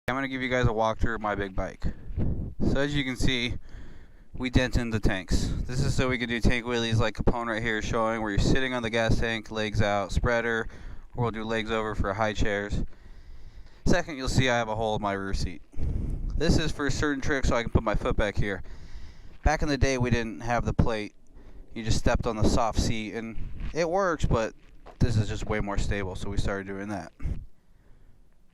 I'm going to give you guys a walkthrough of my big bike. So as you can see, we dent in the tanks. This is so we can do tank wheelies like Capone right here is showing, where you're sitting on the gas tank, legs out, spreader, or we'll do legs over for high chairs. Second, you'll see I have a hole in my rear seat. This is for certain tricks so I can put my foot back here. Back in the day, we didn't have the plate. You just stepped on the soft seat, and it works, but this is just way more stable, so we started doing that.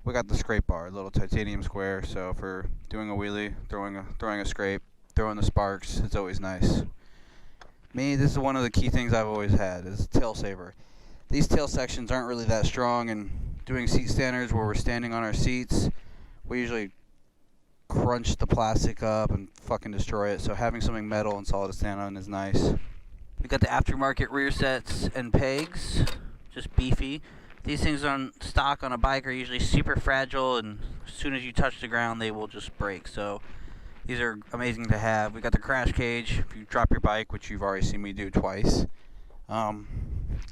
We got the scrape bar, a little titanium square, so for doing a wheelie, throwing a scrape, throwing the sparks, it's always nice. Me, this is one of the key things I've always had, is tail saver. These tail sections aren't really that strong, and doing seat standards where we're standing on our seats, we usually crunch the plastic up and fucking destroy it, so having something metal and solid to stand on is nice. We got the aftermarket rear sets and pegs, just beefy. These things on stock on a bike are usually super fragile, and as soon as you touch the ground they will just break, so these are amazing to have. We got the crash cage. If you drop your bike, which you've already seen me do twice,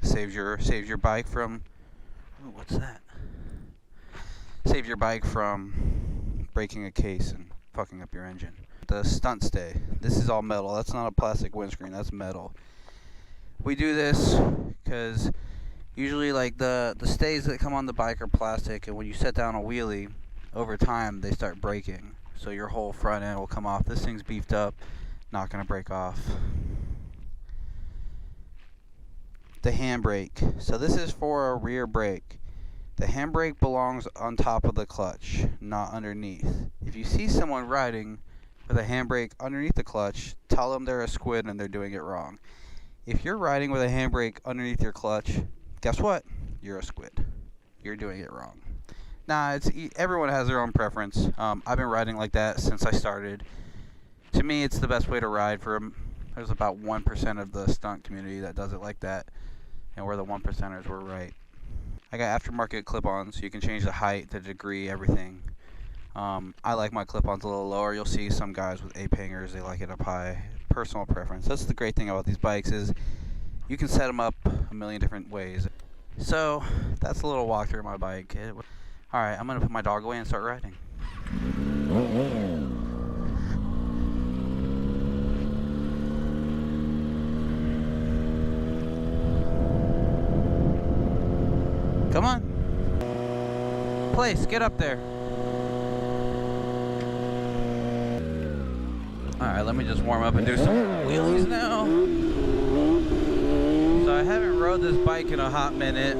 saves your bike from, ooh, what's that? Saves your bike from breaking a case and fucking up your engine. The stunt stay. This is all metal. That's not a plastic windscreen. That's metal. We do this because usually like the stays that come on the bike are plastic, and when you set down a wheelie, over time they start breaking. So your whole front end will come off. This thing's beefed up, not gonna break off. The handbrake. So this is for a rear brake. The handbrake belongs on top of the clutch, not underneath. If you see someone riding with a handbrake underneath the clutch, tell them they're a squid and they're doing it wrong. If you're riding with a handbrake underneath your clutch, guess what? You're a squid. You're doing it wrong. Nah, everyone has their own preference. I've been riding like that since I started. To me, it's the best way to ride. There's about 1% of the stunt community that does it like that, and we're the 1%ers, we're right. I got aftermarket clip-ons, so you can change the height, the degree, everything. I like my clip-ons a little lower. You'll see some guys with ape hangers, they like it up high. Personal preference. That's the great thing about these bikes, is you can set them up a million different ways. So that's a little walkthrough of my bike. Alright, I'm gonna put my dog away and start riding. Come on. Place, get up there. Alright, let me just warm up and do some wheelies now. So I haven't rode this bike in a hot minute.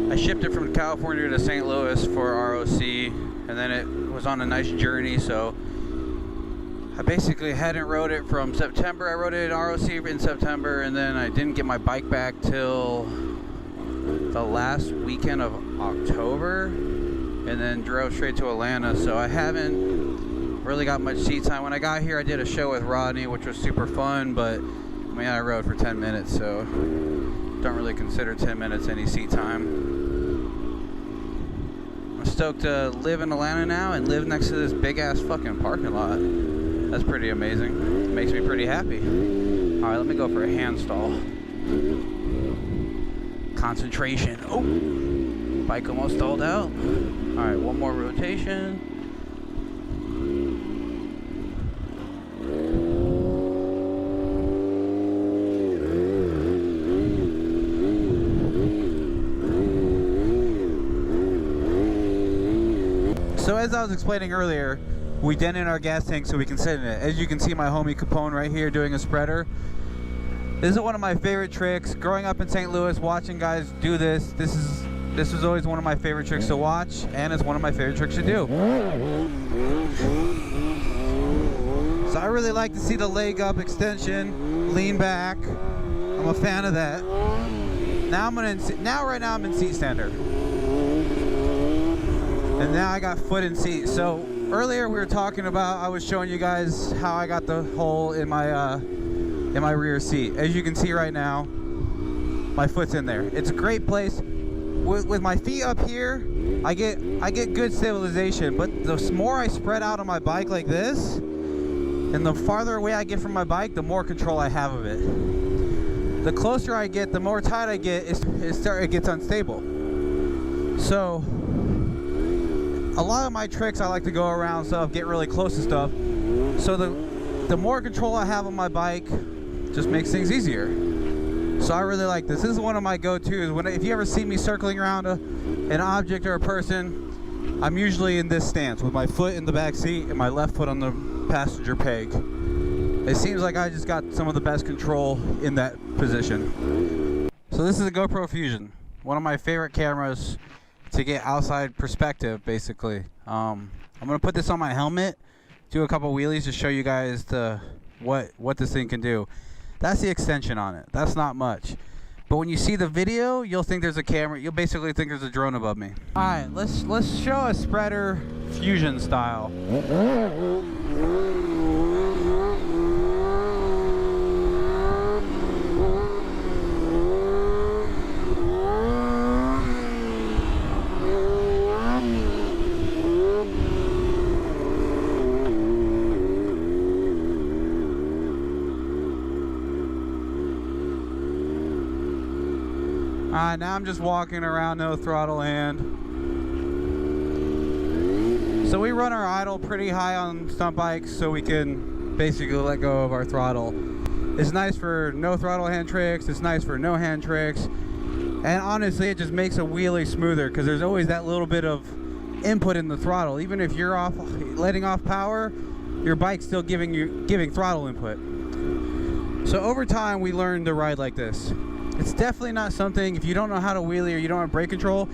I shipped it from California to St. Louis for ROC, and then it was on a nice journey, so I basically hadn't rode it from September. I rode it in ROC in September, and then I didn't get my bike back till the last weekend of October, and then drove straight to Atlanta, so I haven't really got much seat time. When I got here, I did a show with Rodney, which was super fun, but I mean, I rode for 10 minutes, so don't really consider 10 minutes any seat time. I'm stoked to live in Atlanta now and live next to this big ass fucking parking lot. That's pretty amazing. It makes me pretty happy. Alright, let me go for a hand stall. Concentration. Oh! Bike almost stalled out. Alright, one more rotation. So as I was explaining earlier, we dent in our gas tank so we can sit in it. As you can see, my homie Capone right here doing a spreader. This is one of my favorite tricks. Growing up in St. Louis, watching guys do this, this was always one of my favorite tricks to watch, and it's one of my favorite tricks to do. So I really like to see the leg up extension, lean back. I'm a fan of that. Right now I'm in seat standard. And now I got foot in seat. So earlier we were talking about, I was showing you guys how I got the hole in my rear seat. As you can see right now, my foot's in there. It's a great place. With my feet up here, I get good stabilization, but the more I spread out on my bike like this, and the farther away I get from my bike, the more control I have of it. The closer I get, the more tight I get, it gets unstable. So a lot of my tricks I like to go around stuff, get really close to stuff. So the more control I have on my bike just makes things easier. So I really like this. This is one of my go-tos. If you ever see me circling around an object or a person, I'm usually in this stance with my foot in the back seat and my left foot on the passenger peg. It seems like I just got some of the best control in that position. So this is a GoPro Fusion, one of my favorite cameras to get outside perspective, basically. I'm gonna put this on my helmet, do a couple wheelies to show you guys what this thing can do. That's the extension on it. That's not much. But when you see the video, you'll think there's a camera. You'll basically think there's a drone above me. All right, let's show a spreader fusion style. Now I'm just walking around, no throttle hand. So we run our idle pretty high on stunt bikes so we can basically let go of our throttle. It's nice for no throttle hand tricks, it's nice for no hand tricks. And honestly, it just makes a wheelie smoother because there's always that little bit of input in the throttle. Even if you're letting off power, your bike's still giving throttle input. So over time, we learned to ride like this. It's definitely not something, if you don't know how to wheelie or you don't have brake control,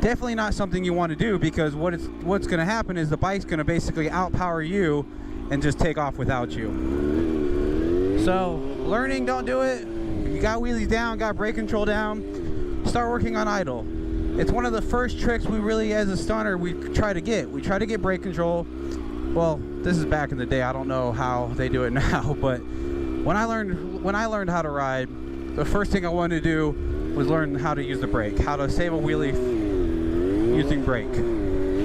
definitely not something you want to do, because what's going to happen is the bike's going to basically outpower you and just take off without you. So learning, don't do it. If you got wheelies down, got brake control down, start working on idle. It's one of the first tricks we really, as a stunner, we try to get. We try to get brake control. Well, this is back in the day. I don't know how they do it now, but when I learned how to ride, the first thing I wanted to do was learn how to use the brake, how to save a wheelie using brake.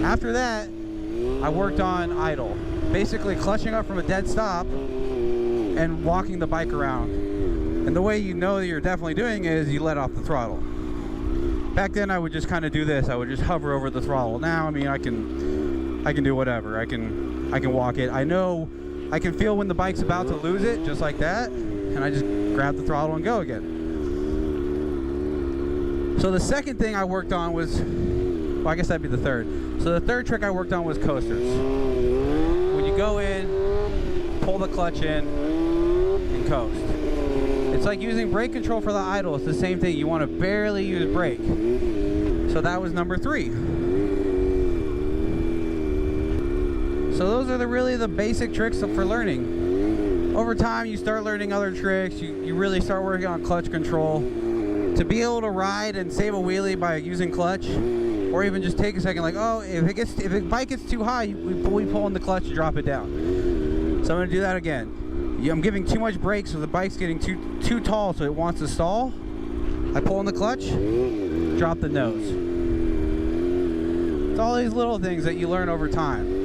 After that, I worked on idle, basically clutching up from a dead stop and walking the bike around. And the way you know that you're definitely doing it is you let off the throttle. Back then I would just kind of do this. I would just hover over the throttle. Now, I mean, I can do whatever. I can walk it. I know I can feel when the bike's about to lose it, just like that, and I just grab the throttle and go again. So the second thing I worked on was, well, I guess that'd be the third. So the third trick I worked on was coasters. When you go in, pull the clutch in, and coast. It's like using brake control for the idle. It's the same thing. You want to barely use brake. So that was number 3. So those are really the basic tricks for learning. Over time, you start learning other tricks. You really start working on clutch control. To be able to ride and save a wheelie by using clutch, or even just take a second, like, oh, if a bike gets too high, we pull in the clutch to drop it down. So I'm going to do that again. I'm giving too much brake, so the bike's getting too tall, so it wants to stall. I pull in the clutch, drop the nose. It's all these little things that you learn over time.